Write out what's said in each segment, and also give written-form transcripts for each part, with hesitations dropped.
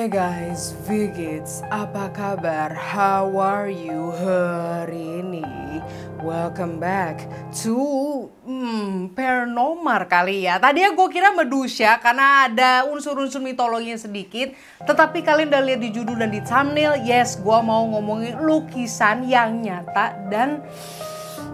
Hey guys, Vigits, apa kabar? How are you hari ini? Welcome back to paranormal kali ya. Tadinya gue kira Medusa karena ada unsur-unsur mitologinya sedikit. Tetapi kalian udah lihat di judul dan di thumbnail. Yes, gue mau ngomongin lukisan yang nyata dan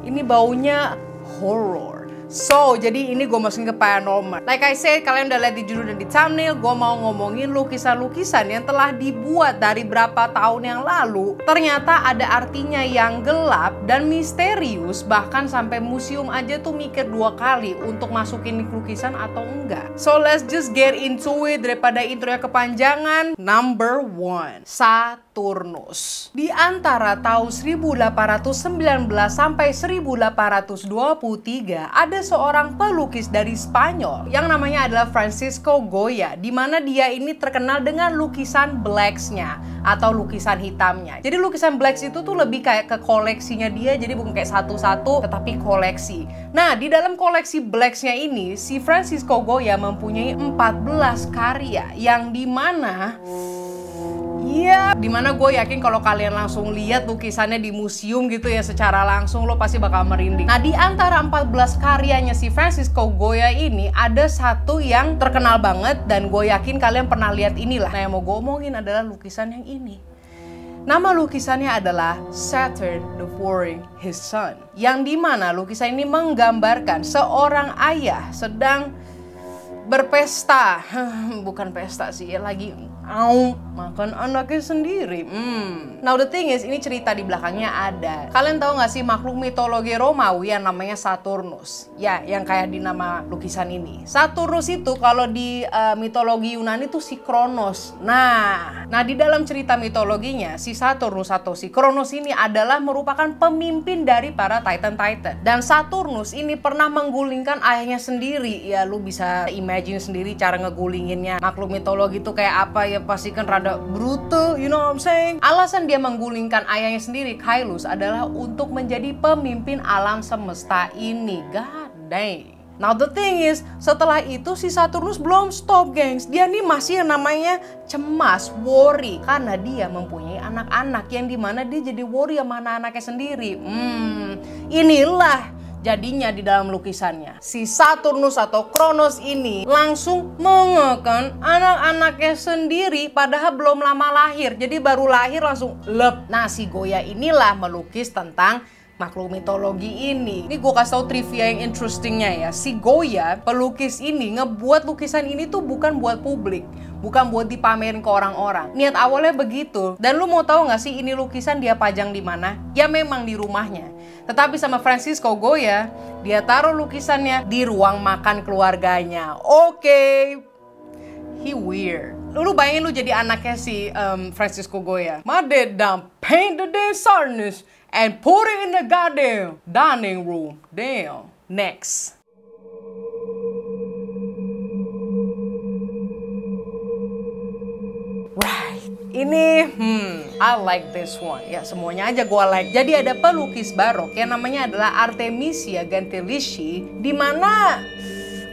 ini baunya horror. So, jadi ini gue masukin ke paranormal. Like I said, kalian udah lihat di judul dan di thumbnail, gue mau ngomongin lukisan-lukisan yang telah dibuat dari berapa tahun yang lalu. Ternyata ada artinya yang gelap dan misterius, bahkan sampai museum aja tuh mikir dua kali untuk masukin lukisan atau enggak. So, let's just get into it daripada intronya kepanjangan. Number 1, Saturnus. Di antara tahun 1819 sampai 1823 ada seorang pelukis dari Spanyol yang namanya adalah Francisco Goya, di mana dia ini terkenal dengan lukisan blacks-nya atau lukisan hitamnya. Jadi lukisan blacks itu tuh lebih kayak ke koleksinya dia, jadi bukan kayak satu-satu tetapi koleksi. Nah, di dalam koleksi blacks-nya ini si Francisco Goya mempunyai 14 karya yang dimana gue yakin kalau kalian langsung lihat lukisannya di museum gitu ya secara langsung, lo pasti bakal merinding. Nah, di antara 14 karyanya si Francisco Goya ini ada satu yang terkenal banget dan gue yakin kalian pernah lihat inilah. Nah, yang mau gue omongin adalah lukisan yang ini. Nama lukisannya adalah Saturn devouring his son, yang dimana lukisan ini menggambarkan seorang ayah sedang berpesta, bukan pesta sih, lagi makan anaknya sendiri. Now the thing is, ini cerita di belakangnya ada. Kalian tahu nggak sih makhluk mitologi Romawi yang namanya Saturnus? Ya, yang kayak di nama lukisan ini. Saturnus itu kalau di mitologi Yunani itu si Kronos. Nah di dalam cerita mitologinya si Saturnus atau si Kronos ini adalah merupakan pemimpin dari para Titan. Dan Saturnus ini pernah menggulingkan ayahnya sendiri. Ya, lu bisa imagine sendiri cara ngegulinginnya. Makhluk mitologi itu kayak apa ya, pasti kan rada brutal, you know what I'm saying? Alasan dia menggulingkan ayahnya sendiri, Kailus, adalah untuk menjadi pemimpin alam semesta ini. God dang. Now the thing is, setelah itu si Saturnus belum stop, gengs. Dia nih masih yang namanya cemas, worry, karena dia mempunyai anak-anak yang dimana dia jadi worry sama anak-anaknya sendiri. Inilah jadinya di dalam lukisannya, si Saturnus atau Kronos ini langsung mengekan anak-anaknya sendiri padahal belum lama lahir. Jadi baru lahir langsung lep. Nah, si Goya inilah melukis tentang makhluk mitologi ini. Ini gue kasih tau trivia yang interestingnya ya. Si Goya, pelukis ini, ngebuat lukisan ini tuh bukan buat publik, bukan buat dipamerin ke orang-orang. Niat awalnya begitu. Dan lu mau tahu nggak sih ini lukisan dia pajang di mana? Ya memang di rumahnya. Tetapi sama Francisco Goya, dia taruh lukisannya di ruang makan keluarganya. Oke. He weird. Lu bayangin lu jadi anaknya si Francisco Goya. My dad done paint the damn Saturnus and put it in the goddamn dining room. Damn. Next. Ini, I like this one. Ya, semuanya aja gue like. Jadi ada pelukis barok yang namanya adalah Artemisia Gentileschi, di mana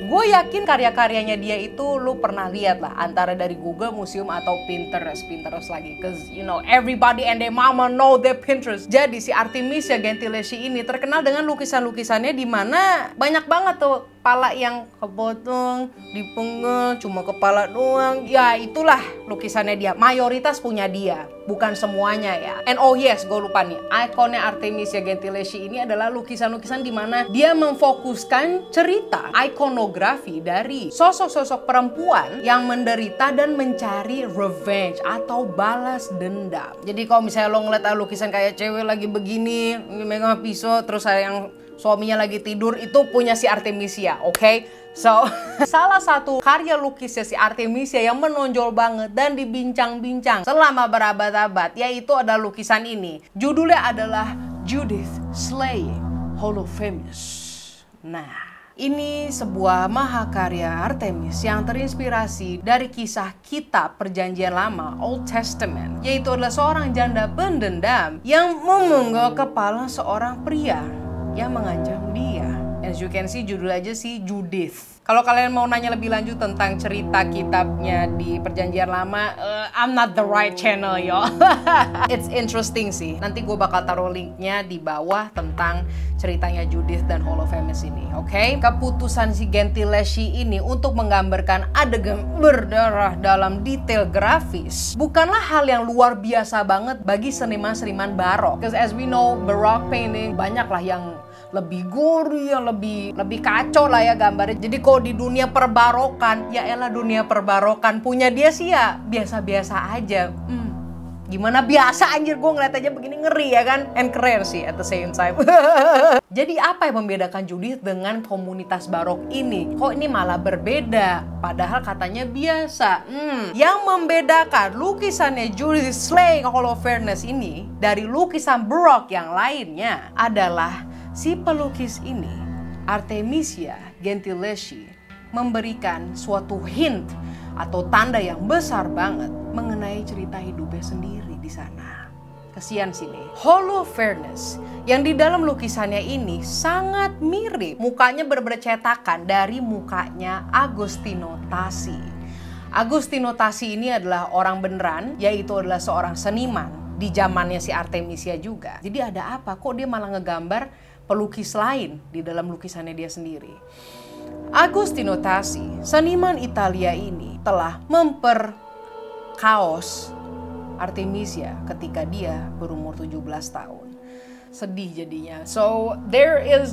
gue yakin karya-karyanya dia itu lu pernah lihat lah, antara dari Google, museum, atau Pinterest lagi. Cause you know everybody and their mama know their Pinterest. Jadi si Artemisia Gentileschi ini terkenal dengan lukisan-lukisannya di mana banyak banget tuh kepala yang kepotong, dipenggal, cuma kepala doang. Ya itulah lukisannya dia. Mayoritas punya dia, bukan semuanya ya. And oh yes, gue lupa nih, ikonnya Artemisia Gentileschi ini adalah lukisan-lukisan di mana dia memfokuskan cerita, ikonografi dari sosok-sosok perempuan yang menderita dan mencari revenge atau balas dendam. Jadi kalau misalnya lo ngeliat lukisan kayak cewek lagi begini, megang pisau, terus yang suaminya lagi tidur, itu punya si Artemisia, oke? So, salah satu karya lukisnya si Artemisia yang menonjol banget dan dibincang-bincang selama berabad-abad, yaitu adalah lukisan ini. Judulnya adalah Judith Slaying Holofernes. Nah, ini sebuah mahakarya Artemis yang terinspirasi dari kisah kitab Perjanjian Lama, Old Testament, yaitu adalah seorang janda pendendam yang memenggal kepala seorang pria yang mengancam dia. As you can see, judul aja sih Judith. Kalau kalian mau nanya lebih lanjut tentang cerita kitabnya di Perjanjian Lama, I'm not the right channel, yo. It's interesting sih. Nanti gue bakal taruh linknya di bawah tentang ceritanya Judith dan Holofernes ini, oke? Keputusan si Gentileschi ini untuk menggambarkan adegan berdarah dalam detail grafis bukanlah hal yang luar biasa banget bagi seniman-seniman barok. Because as we know, baroque painting banyaklah yang lebih gory, yang lebih kacau lah ya gambarnya. Jadi kalau di dunia perbarokan, ya elah dunia perbarokan punya dia sih ya biasa-biasa aja. Gimana biasa anjir, gue ngeliat aja begini ngeri ya kan. And keren sih at the same time. Jadi apa yang membedakan Judith dengan komunitas barok ini? Kok ini malah berbeda? Padahal katanya biasa. Yang membedakan lukisannya Judith Slay Holofernes ini dari lukisan barok yang lainnya adalah si pelukis ini, Artemisia Gentileschi, memberikan suatu hint atau tanda yang besar banget mengenai cerita hidupnya sendiri di sana. Kesian sini. Holofernes yang di dalam lukisannya ini sangat mirip, mukanya bercetakan dari mukanya Agostino Tassi. Agostino Tassi ini adalah orang beneran, yaitu adalah seorang seniman di zamannya si Artemisia juga. Jadi ada apa? Kok dia malah ngegambar pelukis lain di dalam lukisannya dia sendiri? Agostino Tassi, seniman Italia ini, telah memperkaos Artemisia ketika dia berumur 17 tahun. Sedih jadinya. So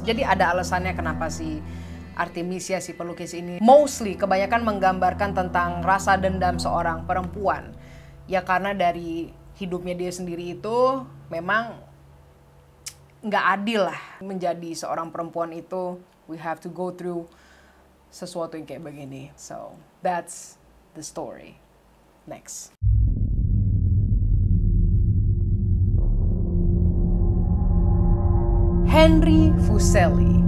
jadi ada alasannya kenapa si Artemisia, si pelukis ini mostly kebanyakan menggambarkan tentang rasa dendam seorang perempuan. Ya karena dari hidupnya dia sendiri itu memang nggak adil lah menjadi seorang perempuan itu. We have to go through sesuatu yang kayak begini. So that's the story. Next. Henry Fuseli.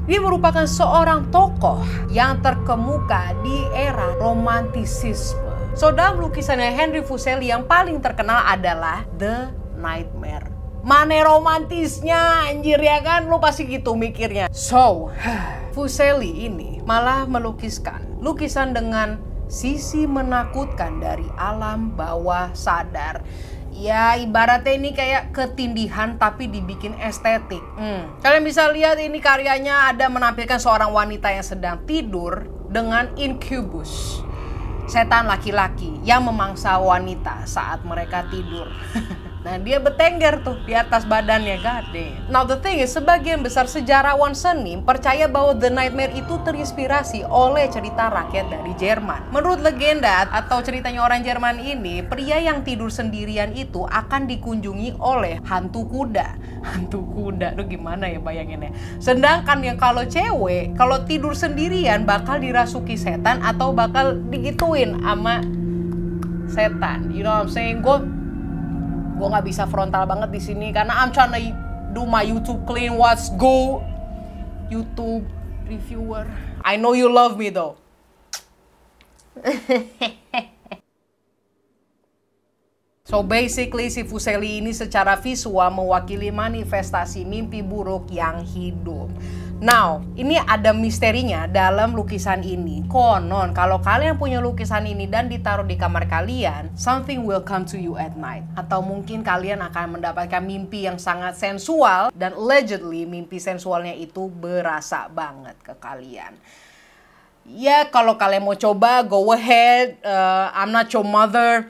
Dia merupakan seorang tokoh yang terkemuka di era romantisisme. So dalam lukisannya Henry Fuseli yang paling terkenal adalah The Nightmare. Mana romantisnya anjir ya kan, lu pasti gitu mikirnya. So Fuseli ini malah melukiskan lukisan dengan sisi menakutkan dari alam bawah sadar. Ya ibaratnya ini kayak ketindihan tapi dibikin estetik. Kalian bisa lihat ini karyanya ada menampilkan seorang wanita yang sedang tidur dengan incubus, setan laki-laki yang memangsa wanita saat mereka tidur. Nah dia bertengger tuh di atas badannya, gade. Now the thing is, sebagian besar sejarawan seni percaya bahwa The Nightmare itu terinspirasi oleh cerita rakyat dari Jerman. Menurut legenda atau ceritanya orang Jerman ini, pria yang tidur sendirian itu akan dikunjungi oleh hantu kuda. Hantu kuda, tuh gimana ya bayanginnya. Sedangkan yang kalau cewek, kalau tidur sendirian bakal dirasuki setan atau bakal digituin sama setan. You know what I'm saying? Gue nggak bisa frontal banget di sini karena I'm trying to do my YouTube clean. What's go YouTube reviewer. I know you love me though. So basically si Fuseli ini secara visual mewakili manifestasi mimpi buruk yang hidup. Now, ini ada misterinya dalam lukisan ini. Konon, kalau kalian punya lukisan ini dan ditaruh di kamar kalian, something will come to you at night. Atau mungkin kalian akan mendapatkan mimpi yang sangat sensual, dan allegedly mimpi sensualnya itu berasa banget ke kalian. Ya, kalau kalian mau coba, go ahead. I'm not your mother.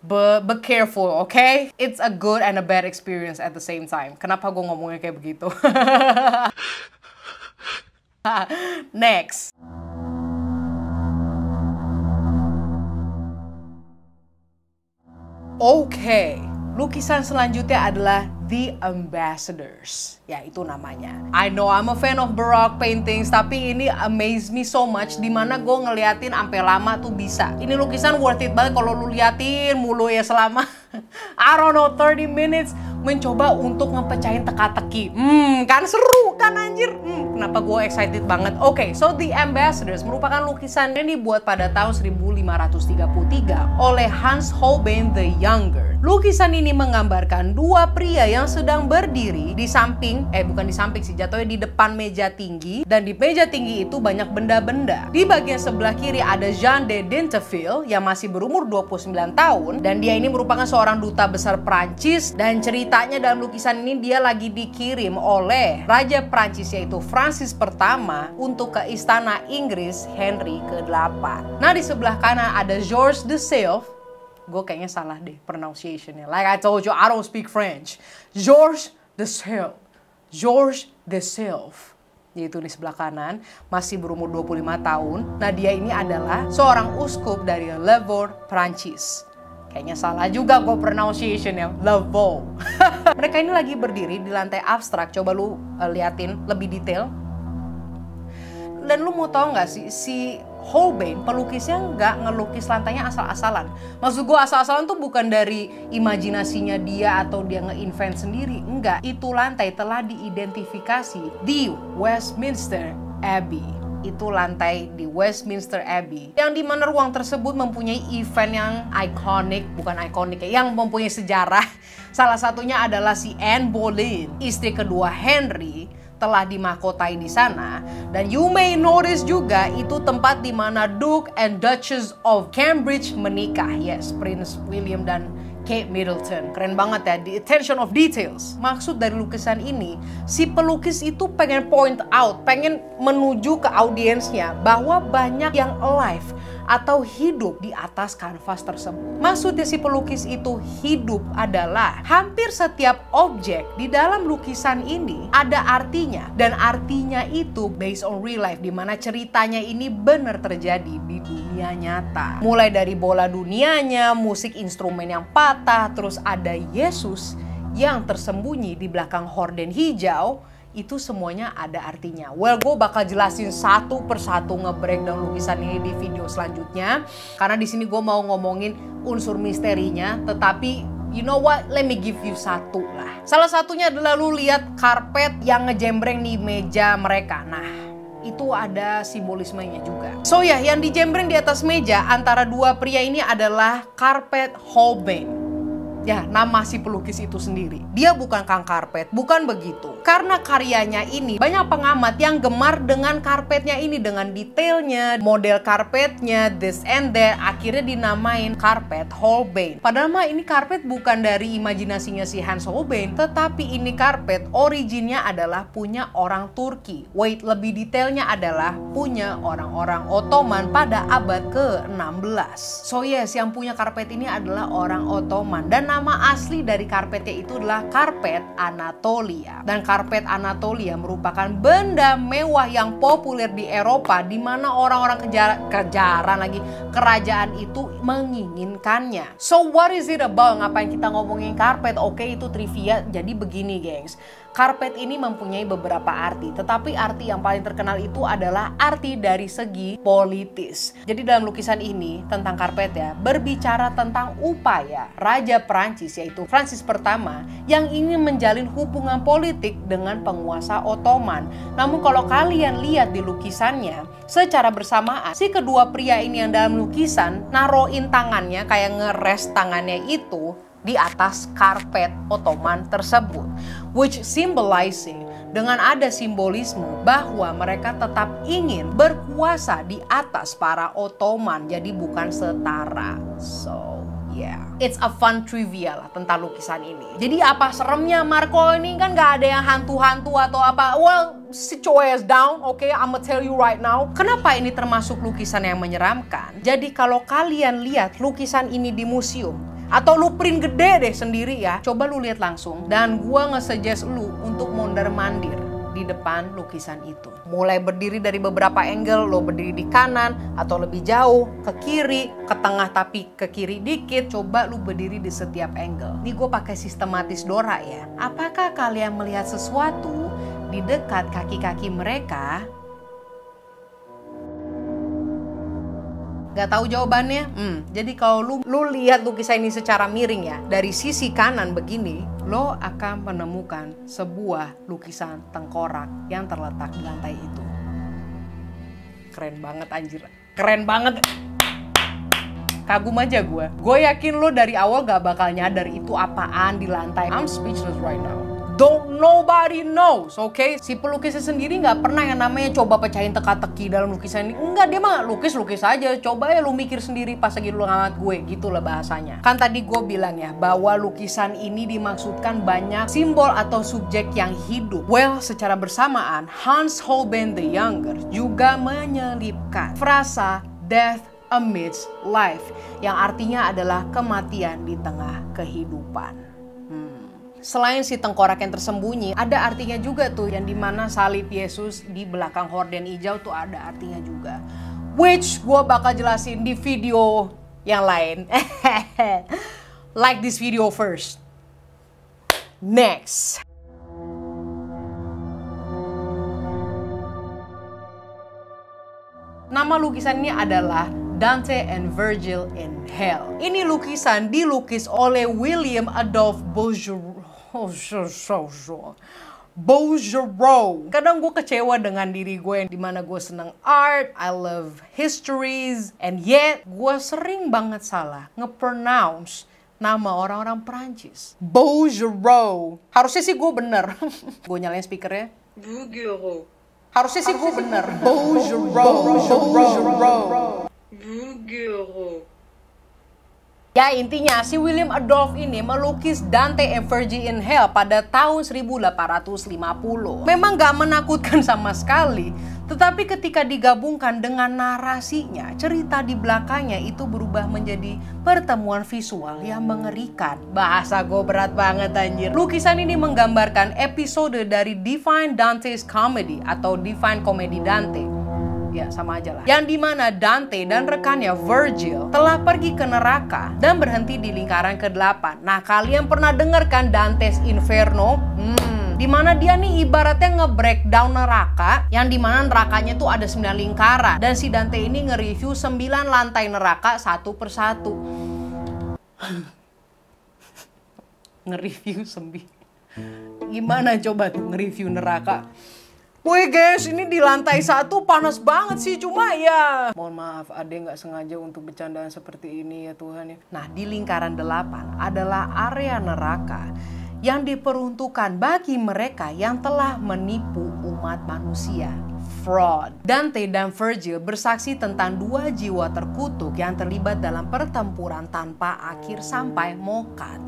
But be careful, okay? It's a good and a bad experience at the same time. Kenapa gue ngomongnya kayak begitu? Next. Okay, lukisan selanjutnya adalah The Ambassadors. Ya, itu namanya. I know I'm a fan of Baroque paintings, tapi ini amaze me so much, dimana gue ngeliatin sampai lama tuh bisa. Ini lukisan worth it banget kalau lu liatin mulu ya selama I don't know 30 minutes mencoba untuk ngepecahin teka-teki. Kan seru bukan anjir. Kenapa gue excited banget? Oke, so The Ambassadors merupakan lukisan yang dibuat pada tahun 1533 oleh Hans Holbein the Younger. Lukisan ini menggambarkan dua pria yang sedang berdiri di samping, bukan di samping sih, jatuhnya di depan meja tinggi. Dan di meja tinggi itu banyak benda-benda. Di bagian sebelah kiri ada Jean de Dinteville yang masih berumur 29 tahun. Dan dia ini merupakan seorang duta besar Prancis. Dan ceritanya dalam lukisan ini dia lagi dikirim oleh Raja Prancis yaitu Francis pertama untuk ke istana Inggris Henry ke-8. Nah di sebelah kanan ada Georges de Selve. Gue kayaknya salah deh pronunciation-nya. Like I told you, I don't speak French. Georges de Selve. Georges de Selve. Yaitu di sebelah kanan, masih berumur 25 tahun. Nah dia ini adalah seorang uskup dari Lavaux, Prancis. Kayaknya salah juga gue pronunciation-nya. Lavaux. Mereka ini lagi berdiri di lantai abstrak. Coba lu liatin lebih detail. Dan lu mau tau gak sih, si Holbein pelukisnya nggak ngelukis lantainya asal-asalan. Maksud gue asal-asalan tuh bukan dari imajinasinya dia atau dia nge-invent sendiri. Enggak, itu lantai telah diidentifikasi di Westminster Abbey. Itu lantai di Westminster Abbey. Yang dimana ruang tersebut mempunyai event yang ikonik ya, yang mempunyai sejarah. Salah satunya adalah si Anne Boleyn, istri kedua Henry, telah dimahkotai di sana. Dan you may notice juga itu tempat di mana Duke and Duchess of Cambridge menikah. Yes, Prince William dan Kate Middleton. Keren banget ya, the attention of details. Maksud dari lukisan ini, si pelukis itu pengen point out, pengen menuju ke audiensnya bahwa banyak yang alive atau hidup di atas kanvas tersebut. Maksudnya si pelukis itu hidup adalah hampir setiap objek di dalam lukisan ini ada artinya. Dan artinya itu based on real life, dimana ceritanya ini benar terjadi di dunia nyata. Mulai dari bola dunianya, musik instrumen yang patah, terus ada Yesus yang tersembunyi di belakang horden hijau. Itu semuanya ada artinya. Well, gue bakal jelasin satu persatu nge-breakdown lukisan ini di video selanjutnya. Karena di sini gue mau ngomongin unsur misterinya. Tetapi you know what? Let me give you satu lah. Salah satunya adalah lu lihat karpet yang ngejembreng di meja mereka. Nah, itu ada simbolismenya juga. So ya, yang dijembreng di atas meja antara dua pria ini adalah karpet Holbein. Ya, nama si pelukis itu sendiri. Dia bukan Kang Karpet, bukan begitu. Karena karyanya ini, banyak pengamat yang gemar dengan karpetnya ini, dengan detailnya, model karpetnya, this and that, akhirnya dinamain karpet Holbein. Padahal mah ini karpet bukan dari imajinasinya si Hans Holbein, tetapi ini karpet originnya adalah punya orang Turki. Wait, lebih detailnya adalah punya orang-orang Ottoman pada abad ke-16. So yes, yang punya karpet ini adalah orang Ottoman. Dan nama asli dari karpetnya itu adalah karpet Anatolia. Dan karpet Anatolia merupakan benda mewah yang populer di Eropa, di mana orang-orang kerajaan itu menginginkannya. So what is it about? Ngapain kita ngomongin karpet? Oke, itu trivia. Jadi begini, gengs. Karpet ini mempunyai beberapa arti, tetapi arti yang paling terkenal itu adalah arti dari segi politis. Jadi dalam lukisan ini tentang karpet ya, berbicara tentang upaya Raja Prancis yaitu Francis pertama yang ingin menjalin hubungan politik dengan penguasa Ottoman. Namun kalau kalian lihat di lukisannya, secara bersamaan si kedua pria ini yang dalam lukisan naroin tangannya, kayak ngeres tangannya itu di atas karpet Ottoman tersebut, which symbolizing, dengan ada simbolisme bahwa mereka tetap ingin berkuasa di atas para Ottoman, jadi bukan setara. So yeah, it's a fun trivia lah tentang lukisan ini. Jadi apa seremnya Marco ini? Kan gak ada yang hantu-hantu atau apa. Well, sit your ass down, okay? I'ma tell you right now. Kenapa ini termasuk lukisan yang menyeramkan? Jadi kalau kalian lihat lukisan ini di museum, atau lu print gede deh sendiri ya, coba lu lihat langsung. Dan gua nge-suggest lu untuk mondar-mandir di depan lukisan itu. Mulai berdiri dari beberapa angle, lo berdiri di kanan atau lebih jauh, ke kiri, ke tengah tapi ke kiri dikit. Coba lu berdiri di setiap angle. Ini gue pakai sistematis Dora ya. Apakah kalian melihat sesuatu di dekat kaki-kaki mereka? Gak tahu jawabannya? Jadi kalau lu lihat lukisan ini secara miring ya, dari sisi kanan begini, lo akan menemukan sebuah lukisan tengkorak yang terletak di lantai itu. Keren banget anjir. Keren banget. Kagum aja gue. Gue yakin lo dari awal gak bakal nyadar itu apaan di lantai. I'm speechless right now. Don't nobody knows, okay? Si pelukisnya sendiri nggak pernah yang namanya coba pecahin teka-teki dalam lukisan ini. Enggak, dia mah lukis aja. Coba ya lu mikir sendiri pas lagi lu ngamat gue, gitulah bahasanya. Kan tadi gue bilang ya, bahwa lukisan ini dimaksudkan banyak simbol atau subjek yang hidup. Well, secara bersamaan, Hans Holbein the Younger juga menyelipkan frasa death amidst life, yang artinya adalah kematian di tengah kehidupan. Selain si tengkorak yang tersembunyi, ada artinya juga tuh yang dimana salib Yesus di belakang horden hijau tuh ada artinya juga. Which gue bakal jelasin di video yang lain. Like this video first. Next. Nama lukisan ini adalah Dante and Virgil in Hell. Ini lukisan dilukis oleh William Adolphe Bouguereau. Kadang gue kecewa dengan diri gue, dimana gue seneng art, I love histories, and yet gue sering banget salah nge-pronounce nama orang-orang Perancis. Bouguereau. Harusnya sih gue bener. Gue nyalain speakernya. Bouguereau. Harusnya sih gue bener. Bouguereau. Ya intinya si William Adolphe ini melukis Dante and Virgil in Hell pada tahun 1850. Memang gak menakutkan sama sekali, tetapi ketika digabungkan dengan narasinya, cerita di belakangnya itu berubah menjadi pertemuan visual yang mengerikan. Bahasa gue berat banget anjir. Lukisan ini menggambarkan episode dari Divine Dante's Comedy atau Divine Comedy Dante. Ya sama aja lah. Yang dimana Dante dan rekannya Virgil telah pergi ke neraka dan berhenti di lingkaran ke-8. Nah kalian pernah dengar kan Dante's Inferno? Dimana dia nih ibaratnya nge-breakdown neraka, yang dimana nerakanya tuh ada 9 lingkaran. Dan si Dante ini nge-review 9 lantai neraka satu persatu. Nge-review 9. Gimana coba tuh nge-review neraka? Woi guys, ini di lantai 1 panas banget sih, cuma ya mohon maaf, ada nggak sengaja untuk bercandaan seperti ini ya Tuhan ya. Nah di lingkaran 8 adalah area neraka yang diperuntukkan bagi mereka yang telah menipu umat manusia. Fraud. Dante dan Virgil bersaksi tentang 2 jiwa terkutuk yang terlibat dalam pertempuran tanpa akhir sampai mokat.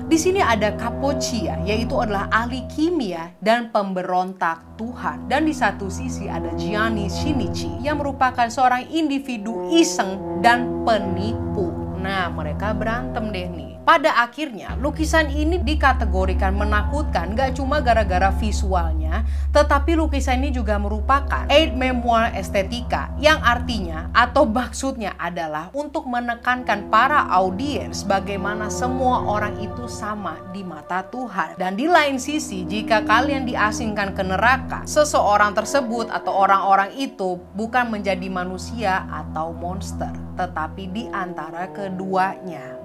Di sini ada Capoccia, yaitu adalah ahli kimia dan pemberontak Tuhan. Dan di satu sisi ada Gianni Cinici yang merupakan seorang individu iseng dan penipu. Nah, mereka berantem deh nih. Pada akhirnya, lukisan ini dikategorikan menakutkan gak cuma gara-gara visualnya, tetapi lukisan ini juga merupakan aid memoir estetika, yang artinya atau maksudnya adalah untuk menekankan para audiens bagaimana semua orang itu sama di mata Tuhan. Dan di lain sisi, jika kalian diasingkan ke neraka, seseorang tersebut atau orang-orang itu bukan menjadi manusia atau monster, tetapi di antara keduanya.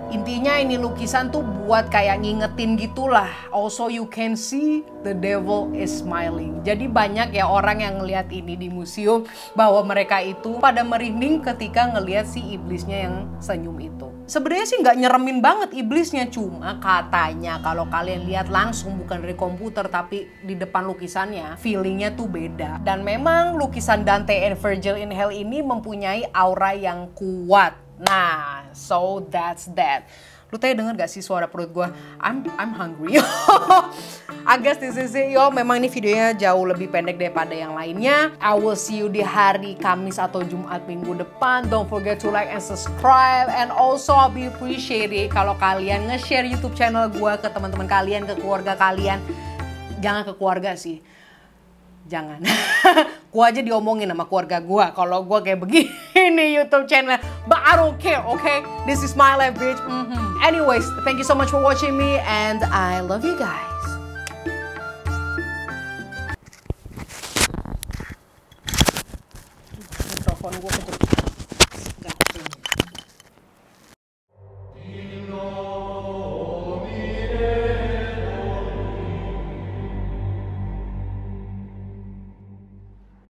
Intinya ini lukisan tuh buat kayak ngingetin gitulah. Also you can see the devil is smiling. Jadi banyak ya orang yang ngelihat ini di museum bahwa mereka itu pada merinding ketika ngelihat si iblisnya yang senyum itu. Sebenarnya sih nggak nyeremin banget iblisnya, cuma katanya kalau kalian lihat langsung bukan dari komputer tapi di depan lukisannya, feelingnya tuh beda. Dan memang lukisan Dante and Virgil in Hell ini mempunyai aura yang kuat. Nah, so that's that. Lu tadi denger gak sih suara perut gue? I'm hungry. I guess this is it yo. Memang ini videonya jauh lebih pendek daripada yang lainnya. I will see you di hari Kamis atau Jumat minggu depan. Don't forget to like and subscribe. And also I'll be appreciated kalau kalian nge-share YouTube channel gue ke teman-teman kalian, ke keluarga kalian. Jangan ke keluarga sih. Jangan. Gua aja diomongin sama keluarga gua kalau gua kayak begini YouTube channel. But I don't care, okay? This is my life, bitch. Anyways, thank you so much for watching me and I love you guys.